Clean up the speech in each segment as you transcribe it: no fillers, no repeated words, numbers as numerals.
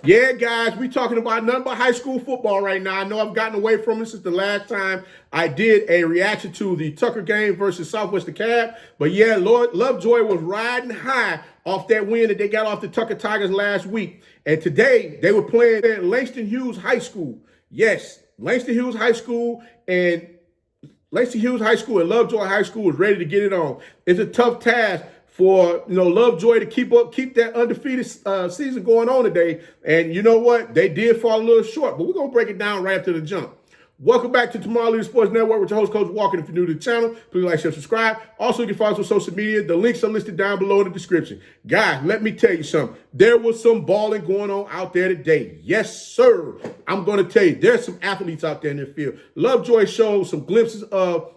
Yeah, guys, we talking about nothing but high school football right now. I know I've gotten away from it since the last time I did a reaction to the Tucker game versus Southwestern Cab. But yeah, Lord Lovejoy was riding high off that win that they got off the Tucker Tigers last week. And today they were playing at Langston Hughes High School. Yes, Langston Hughes High School and Langston Hughes High School and Lovejoy High School is ready to get it on. It's a tough task for Lovejoy to keep that undefeated season going on today. And you know what? They did fall a little short, but we're gonna break it down right after the jump. Welcome back to Tomorrow Leader Sports Network with your host, Coach Walker. If you're new to the channel, please like, share, subscribe. Also, you can follow us on social media. The links are listed down below in the description. Guys, let me tell you something. There was some balling going on out there today. Yes, sir. I'm going to tell you, there's some athletes out there in the field. Lovejoy showed some glimpses of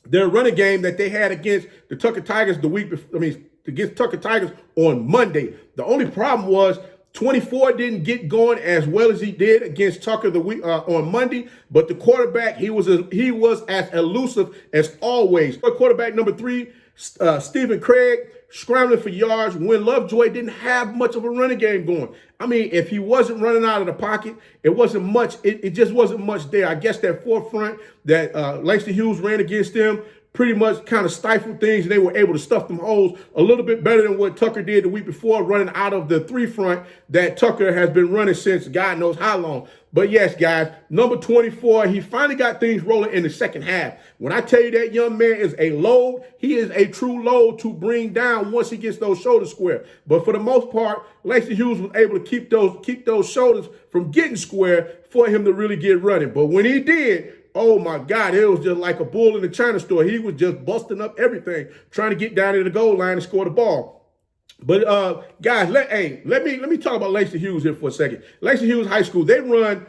their running game that they had against the Tucker Tigers the week before. Against Tucker Tigers on Monday. The only problem was 24 didn't get going as well as he did against Tucker the week on Monday. But the quarterback, he was as elusive as always. Quarterback number 3, Stephen Craig, scrambling for yards when Lovejoy didn't have much of a running game going. I mean, if he wasn't running out of the pocket, it wasn't much. It just wasn't much there. I guess that forefront that Langston Hughes ran against them pretty much kind of stifled things, and they were able to stuff them holes a little bit better than what Tucker did the week before, running out of the 3 front that Tucker has been running since God knows how long. But yes, guys, number 24, he finally got things rolling in the second half. When I tell you that young man is a load, he is a true load to bring down once he gets those shoulders square. But for the most part, Langston Hughes was able to keep those shoulders from getting square for him to really get running. But when he did, oh my God, it was just like a bull in the China store. He was just busting up everything, trying to get down to the goal line and score the ball. But guys, let me talk about Langston Hughes here for a second. Langston Hughes High School, they run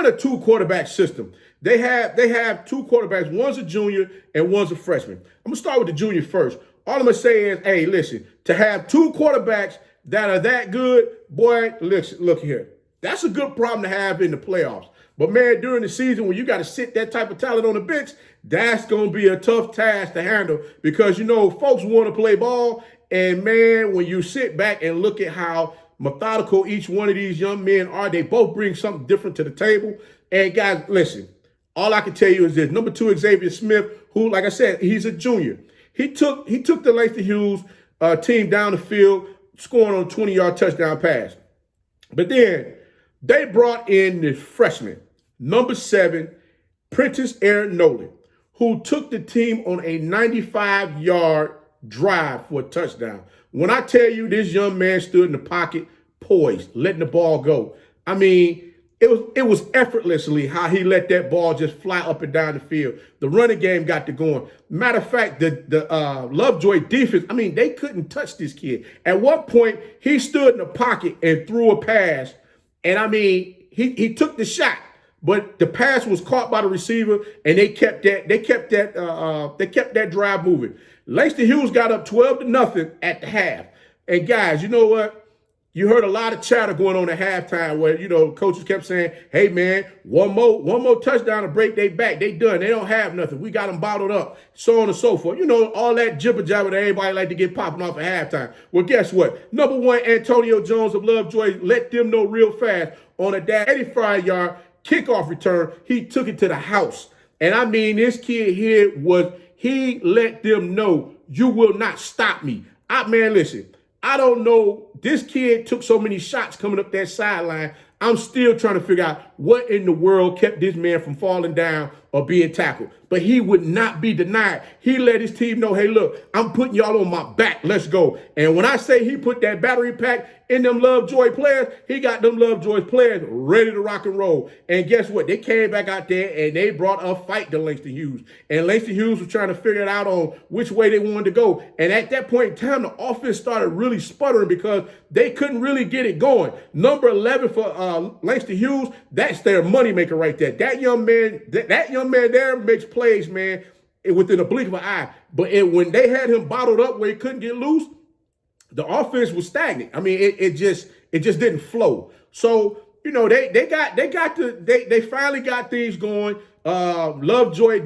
a 2 quarterback system. They have 2 quarterbacks. One's a junior and one's a freshman. I'm gonna start with the junior first. All I'm gonna say is, hey, listen, to have 2 quarterbacks that are that good, boy, listen, look here. That's a good problem to have in the playoffs. But, man, during the season when you got to sit that type of talent on the bench, that's going to be a tough task to handle because, folks want to play ball. And, man, when you sit back and look at how methodical each one of these young men are, they both bring something different to the table. And, guys, listen, all I can tell you is this. Number 2, Xavier Smith, who, like I said, he's a junior. He took the Langston Hughes team down the field, scoring on a 20-yard touchdown pass. But then they brought in the freshman, number 7, Prentice Aaron Nolan, who took the team on a 95-yard drive for a touchdown. When I tell you this young man stood in the pocket, poised, letting the ball go. I mean, it was effortlessly how he let that ball just fly up and down the field. The running game got to going. Matter of fact, the Lovejoy defense, I mean, they couldn't touch this kid. At one point, he stood in the pocket and threw a pass. And I mean, he took the shot, but the pass was caught by the receiver, and they kept that drive moving. Langston Hughes got up 12-0 at the half. And guys, you know what? You heard a lot of chatter going on at halftime where, coaches kept saying, hey, man, one more touchdown to break their back. They done. They don't have nothing. We got them bottled up, so on and so forth. All that jibber jabber that everybody like to get popping off at halftime. Well, guess what? Number 1, Antonio Jones of Lovejoy let them know real fast on a 85-yard kickoff return. He took it to the house. And I mean, this kid here he let them know, you will not stop me. Man, listen. I don't know. This kid took so many shots coming up that sideline. I'm still trying to figure out what in the world kept this man from falling down or being tackled. But he would not be denied. He let his team know, hey, look, I'm putting y'all on my back. Let's go. And when I say he put that battery pack in them Lovejoy players, he got them Lovejoy players ready to rock and roll. And guess what? They came back out there and they brought a fight to Langston Hughes. And Langston Hughes was trying to figure it out on which way they wanted to go. And at that point in time, the offense started really sputtering because they couldn't really get it going. Number 11 for Langston Hughes, that's their moneymaker right there. That young man there makes plays, man, within a blink of an eye. But when they had him bottled up where he couldn't get loose, the offense was stagnant. I mean, it just didn't flow. So, they finally got things going. Lovejoy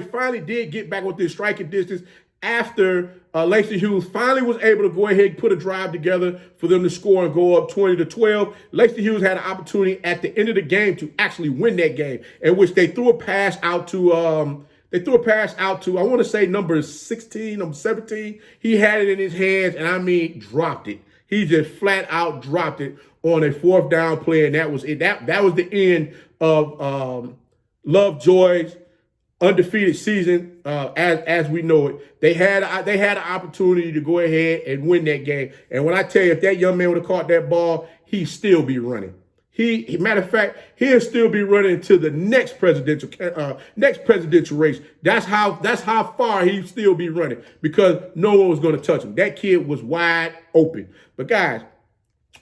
finally did get back with this striking distance after Langston Hughes finally was able to go ahead and put a drive together for them to score and go up 20-12. Langston Hughes had an opportunity at the end of the game to actually win that game, in which they threw a pass out to I want to say number 16, number 17. He had it in his hands, and I mean dropped it. He just flat out dropped it on a 4th down play, and that was it. That was the end of Lovejoy's undefeated season as we know it. They had an opportunity to go ahead and win that game. And when I tell you, if that young man would have caught that ball, he'd still be running. Matter of fact, he'll still be running to the next presidential race. That's how far he'd still be running, because no one was going to touch him. That kid was wide open. But guys,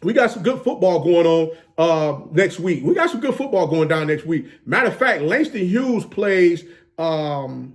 we got some good football going on next week. We got some good football going down next week. Matter of fact, Langston Hughes plays the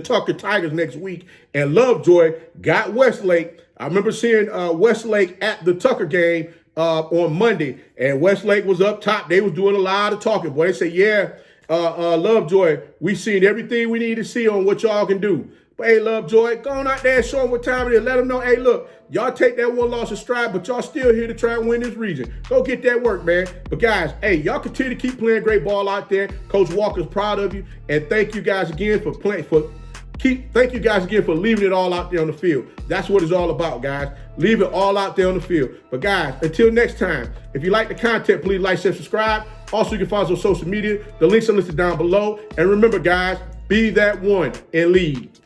Tucker Tigers next week, and Lovejoy got Westlake. I remember seeing Westlake at the Tucker game on Monday, and Westlake was up top. They was doing a lot of talking. Boy, they said, yeah, Lovejoy, we seen everything we need to see on what y'all can do. But hey, Lovejoy, go on out there and show them what time it is. Let them know, hey, look, y'all take that one loss in stride, but y'all still here to try and win this region. Go get that work, man. But guys, hey, y'all continue to keep playing great ball out there. Coach Walker's proud of you, and thank you guys again for playing thank you guys again for leaving it all out there on the field. That's what it's all about, guys. Leave it all out there on the field. But guys, until next time, if you like the content, please like, share, subscribe. Also, you can follow us on social media. The links are listed down below. And remember, guys, be that one and lead.